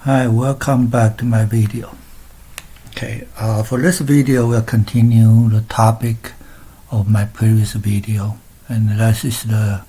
Hi, welcome back to my video. Okay, for this video we'll continue the topic of my previous video, and that is the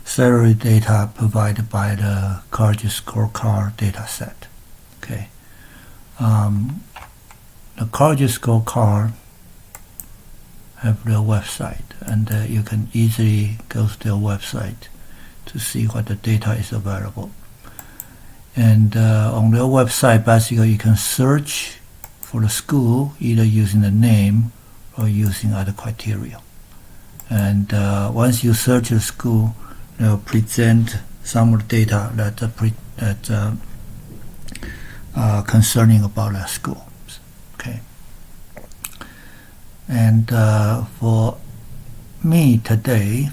salary data provided by the College ScoreCard dataset. Okay, the College ScoreCard have their website, and you can easily go to their website to see what the data is available. And on their website, basically you can search for the school either using the name or using other criteria. And once you search the school, they'll present some of the data that concerning about that school. Okay. And for today,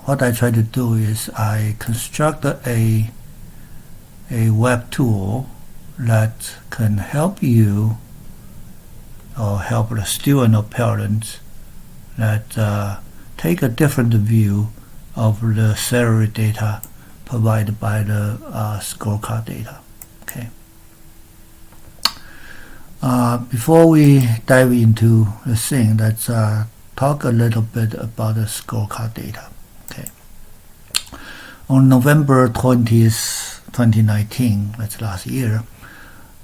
what I try to do is I construct a web tool that can help you or help the student or parents that take a different view of the salary data provided by the scorecard data. Okay. Before we dive into the thing, let's talk a little bit about the scorecard data. Okay. On November 20th, 2019, that's last year,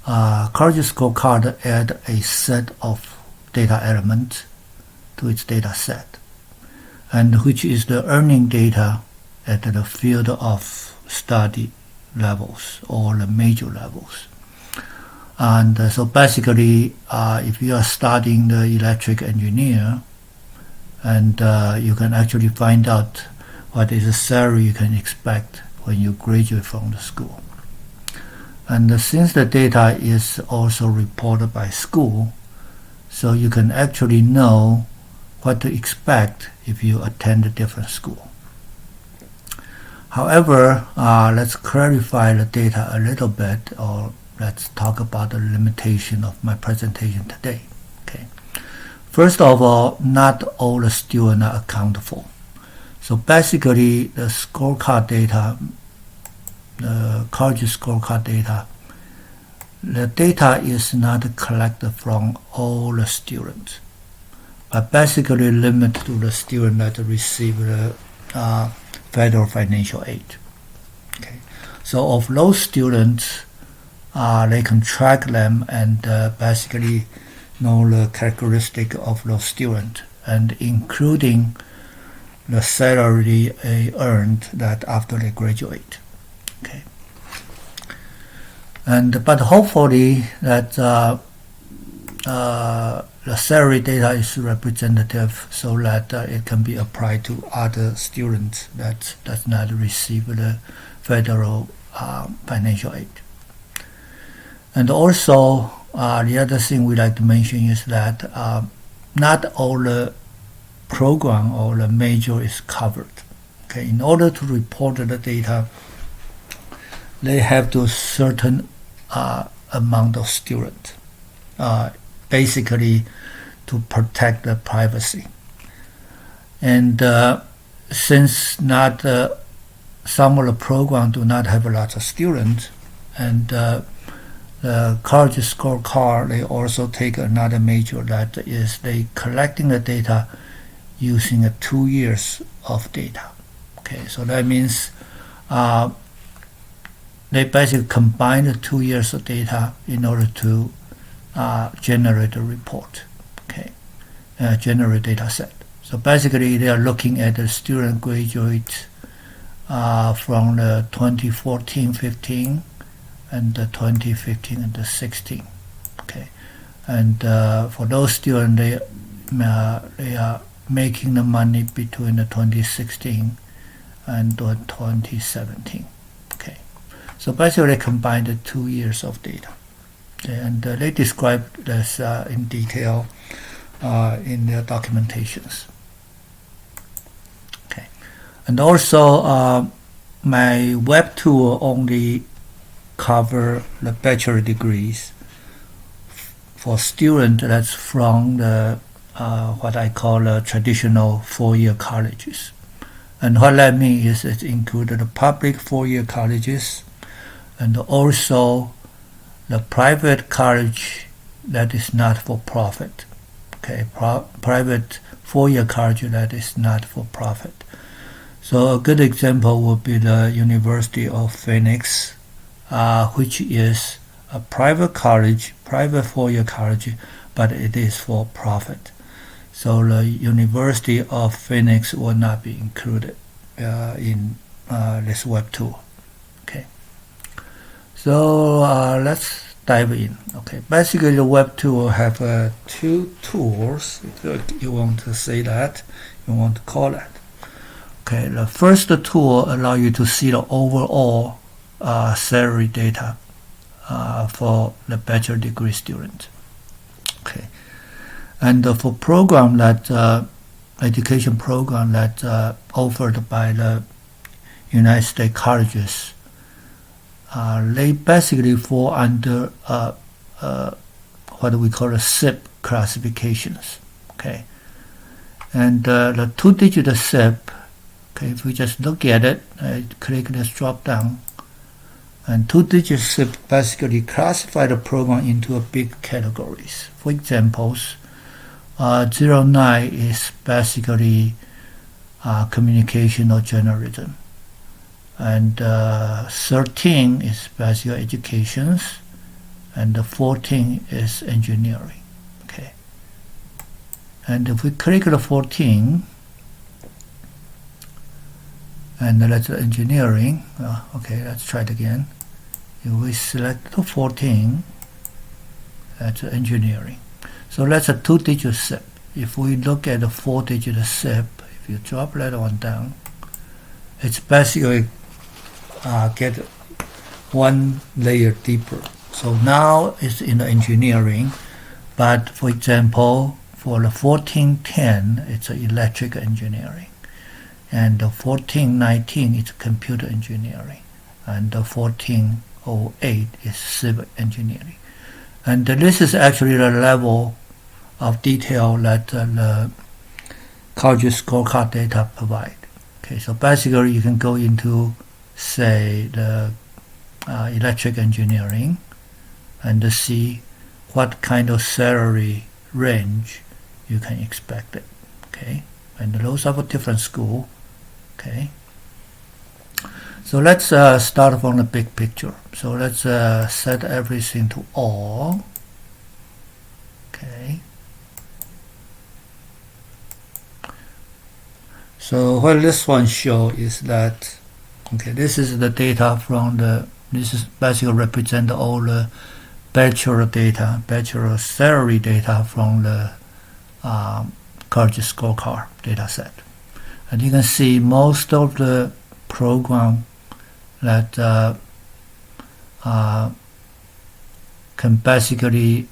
College ScoreCard added a set of data elements to its data set, and which is the earning data at the field of study levels or the major levels. And so basically, if you are studying the electric engineer, and you can actually find out what is the salary you can expect when you graduate from the school. And since the data is also reported by school, so you can actually know what to expect if you attend a different school. However, let's clarify the data a little bit, or let's talk about the limitation of my presentation today. Okay. First of all, not all the students are accounted for. So basically, the scorecard data, the College ScoreCard data, the data is not collected from all the students, but basically limited to the students that receive the federal financial aid. Okay. So of those students, they can track them and basically know the characteristic of those students, and including the salary they earned that after they graduate. Okay. And but hopefully that the salary data is representative, so that it can be applied to other students that does not receive the federal financial aid. And also, the other thing we like to mention is that not all the program or the major is covered. Okay, in order to report the data, they have to certain amount of students, basically to protect the privacy. And since not some of the program do not have a lot of students, and the College ScoreCard, they also take another major, that is they collecting the data using 2 years of data. Okay, so that means they basically combine the 2 years of data in order to generate a report. Okay, generate data set. So basically, they are looking at the student graduate from the 2014-15 and the 2015 and the 16. Okay, and for those students, they are making the money between the 2016 and the 2017. Okay, so basically they combine the 2 years of data. Okay, and they describe this in detail in their documentations. Okay, and also my web tool only cover the bachelor degrees for students that's from the what I call traditional four-year colleges. And what that means is it included the public four-year colleges, and also the private college that is not for profit. Okay, private four-year college that is not for profit. So a good example would be the University of Phoenix, which is a private college, private four-year college, but it is for profit. So the University of Phoenix will not be included in this web tool. Okay. So let's dive in. Okay. Basically, the web tool have two tools. If you want to say that, you want to call that. Okay. The first tool allows you to see the overall salary data for the bachelor degree student. Okay. And for program that education program that offered by the United States colleges, they basically fall under what we call a SIP classifications. Okay, and the two-digit SIP. Okay, if we just look at it, click this drop down, and two-digit SIP basically classify the program into big categories. For examples, 09 is basically communication or journalism, and 13 is basically educations, and 14 is engineering. Okay, and if we click the 14, and let's engineering. Okay, let's try it again. If we select the 14, that's engineering. So that's a two-digit SIP. If we look at the four-digit SIP, if you drop that one down, it's basically get one layer deeper. So now it's in the engineering, but for example, for the 1410, it's electric engineering, and the 1419 is computer engineering, and the 1408 is civil engineering. And this is actually the level of detail that the College ScoreCard data provide. Okay, so basically you can go into, say, the electric engineering and see what kind of salary range you can expect it. Okay, and those are for different school. Okay, so let's start from the big picture. So let's set everything to all. Okay. So what this one shows is that, okay, this is the data from this is basically represent all the bachelor data, bachelor salary data from the College ScoreCard data set. And you can see most of the program that can basically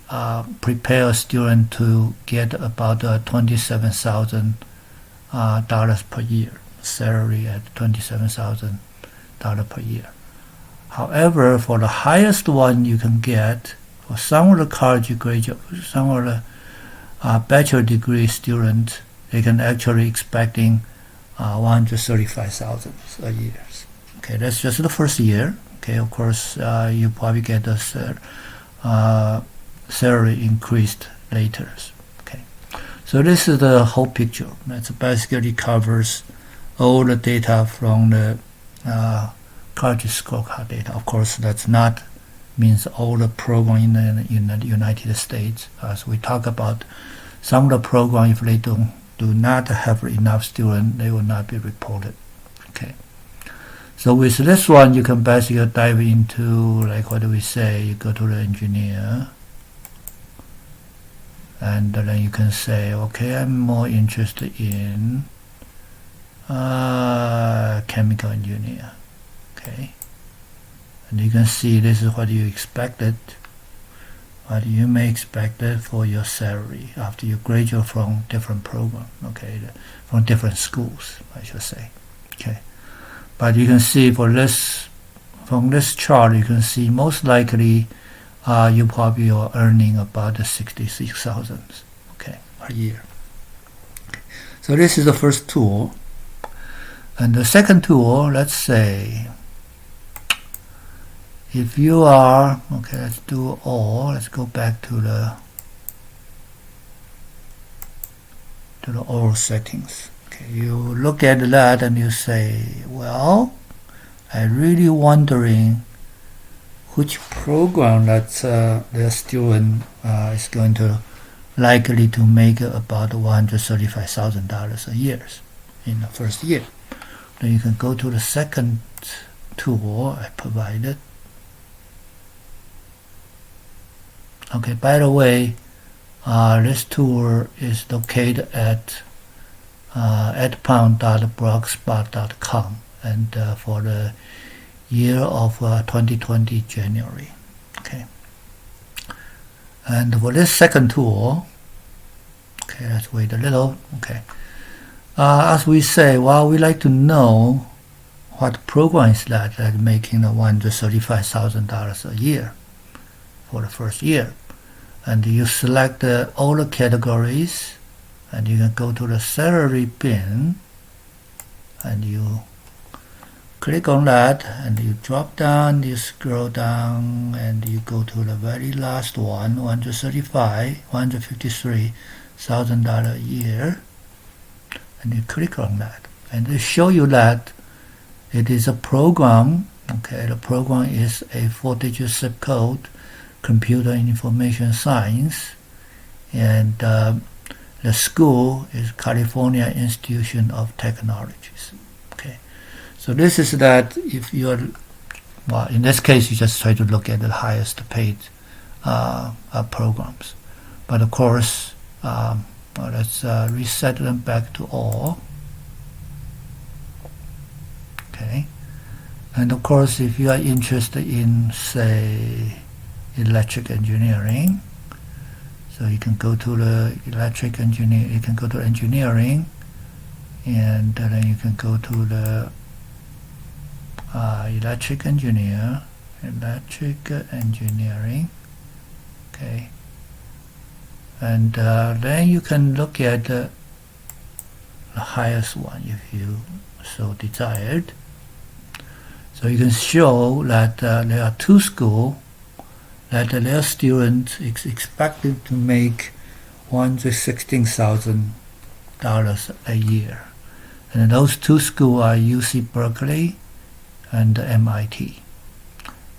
prepare a student to get about $27,000 per year, salary at $27,000 per year. However, for the highest one you can get, for some of the college graduate, some of the bachelor degree students, they can actually expecting $135,000 a year. Okay, that's just the first year. Okay, of course, you probably get the salary increased later. Okay, so this is the whole picture. That basically covers all the data from the College ScoreCard data. Of course, that's not means all the program in the United States. As we talk about, some of the program, if they do not have enough students, they will not be reported. Okay. So with this one, you can basically dive into, like what do we say, you go to the engineer, and then you can say, okay, I'm more interested in chemical engineer. Okay, and you can see this is what you expected, what you may expect for your salary after you graduate from different program. Okay, from different schools, I should say. Okay, but you can see for this, from this chart, you can see most likely you probably are earning about 66,000, okay, per year. So this is the first tool, and the second tool, let's say if you are, okay, let's do all. Let's go back to the all settings. Okay, you look at that and you say, well, I'm really wondering which program that the student is going to likely to make about $135,000 a year in the first year. Then you can go to the second tool I provided. Okay, by the way, this tool is located at edpound.blogspot.com and for the year of 2020 January. Okay, and for this second tool, okay, let's wait a little. Okay, as we say, well, we like to know what program is that making $135,000 a year for the first year. And you select all the categories, and you can go to the salary bin, and you click on that, and you drop down, you scroll down, and you go to the very last one, $153,000 a year, and you click on that, and they show you that it is a program. Okay, the program is a 4-digit zip code, computer information science, and the school is California Institute of Technologies. Okay, so this is that if you're, well, in this case you just try to look at the highest paid programs, but of course well, let's reset them back to all. Okay, and of course if you are interested in, say, electric engineering, so you can go to the electric engineer, you can go to engineering, and then you can go to the electric engineering. Okay, and then you can look at the highest one if you so desired. So you can show that there are two schools that their student is expected to make $116,000 a year. And those two schools are UC Berkeley and MIT.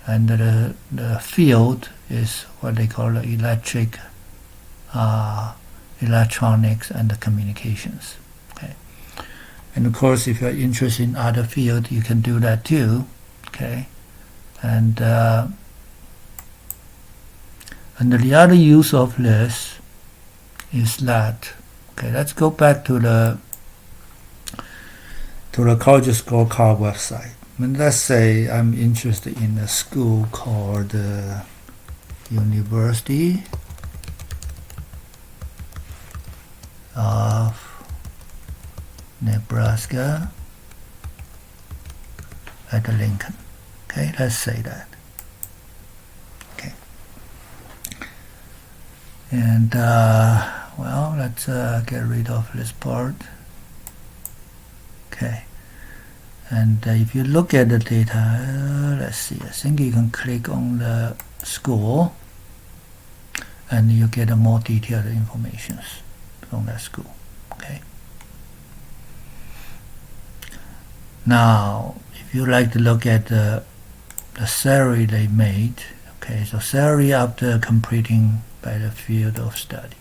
And the field is what they call electric, electronics and communications. Okay. And of course, if you're interested in other fields, you can do that too. Okay. And the other use of this is that, okay, let's go back to the College ScoreCard website. And let's say I'm interested in a school called University of Nebraska at Lincoln. Okay, let's say that. And well, let's get rid of this part. Okay, and if you look at the data, let's see, I think you can click on the school and you get a more detailed information from that school. Okay, now if you like to look at the salary they made, okay, so salary after completing by the field of study.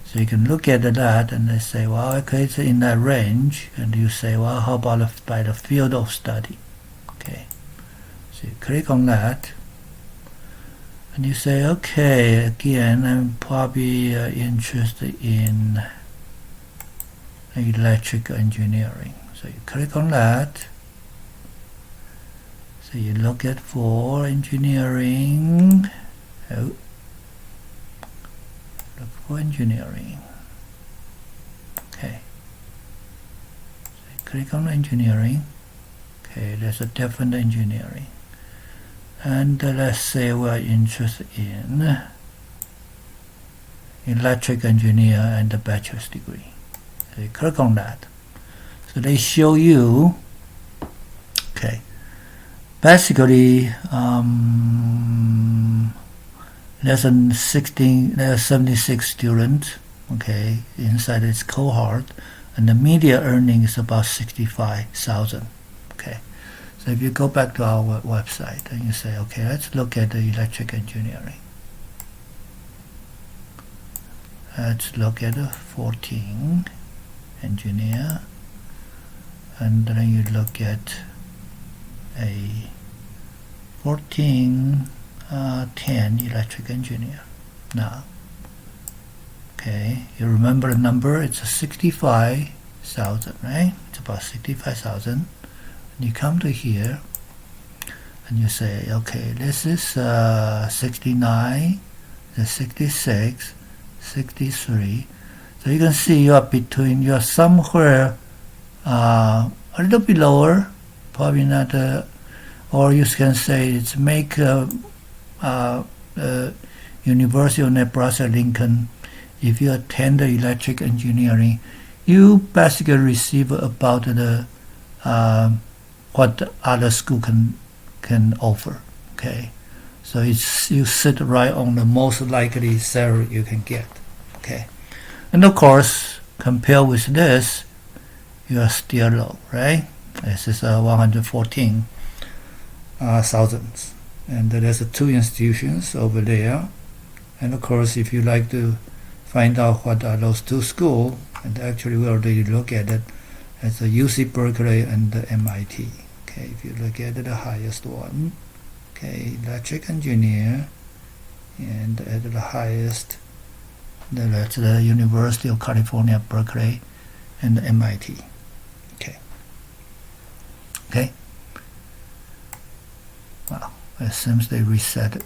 So you can look at that and they say, well, okay, it's in that range, and you say, well, how about by the field of study? Okay, so you click on that and you say, okay, again, I'm probably interested in electric engineering. So you click on that. So you look at for engineering. Oh, look for engineering. Okay. So you click on engineering. Okay, there's a different engineering. And let's say we're interested in electric engineer and a bachelor's degree. So you click on that. So they show you, okay, basically less than 76 students, okay, inside this cohort, and the media earning is about 65,000. Okay, so if you go back to our website and you say, okay, let's look at the electric engineering. Let's look at the 14 engineer, and then you look at a 10 electric engineer. Now, okay, you remember the number, it's 65,000, right? It's about 65,000. You come to here and you say, okay, this is 69, the 66, 63. So you can see you are somewhere a little bit lower, probably not, or you can say it's make University of Nebraska-Lincoln. If you attend the electric engineering, you basically receive about the what other school can offer. Okay, so you sit right on the most likely salary you can get. Okay, and of course, compared with this, you are still low, right? This is 114,000, and there's 2 institutions over there. And of course, if you like to find out what are those 2 schools, and actually we already look at it as the UC Berkeley and the MIT. Okay, if you look at the highest one, okay, electric engineer, and at the highest, that's the University of California, Berkeley, and the MIT. Okay. Okay. Wow, it seems they reset it.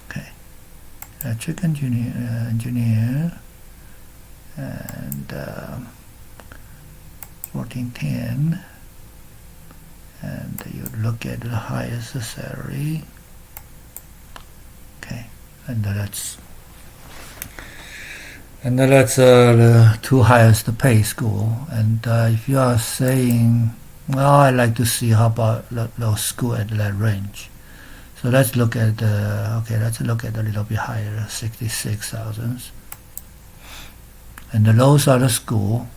Okay. Electric engineer, and 1410, and you look at the highest salary. Okay, and that's the 2 highest pay school. And if you are saying, well, I like to see how about those school at that range. So let's look at let's look at a little bit higher, 66,000. And those are the school.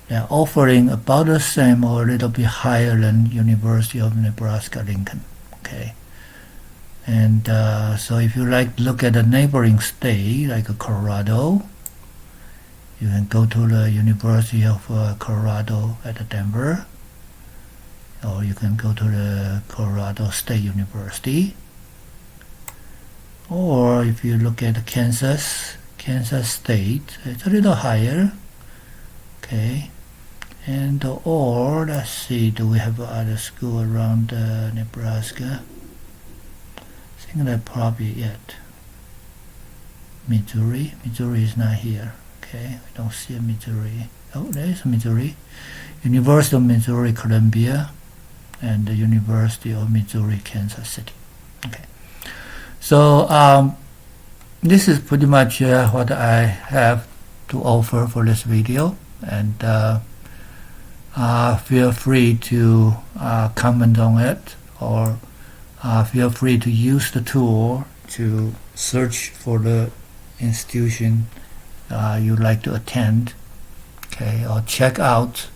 They're offering about the same or a little bit higher than University of Nebraska-Lincoln. Okay. And so if you like look at the neighboring state like Colorado, you can go to the University of Colorado at Denver, or you can go to the Colorado State University. Or if you look at Kansas State, it's a little higher. Okay, and or let's see, do we have other school around Nebraska? I think that probably it. Missouri is not here. Okay, we don't see a Missouri. Oh, there is a Missouri. University of Missouri Columbia, and the University of Missouri Kansas City. Okay, so this is pretty much what I have to offer for this video, and feel free to comment on it, or feel free to use the tool to search for the institution you'd like to attend, okay, or check out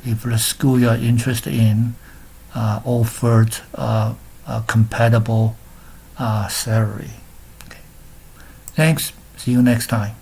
if the school you're interested in offered a compatible salary. Okay. Thanks. See you next time.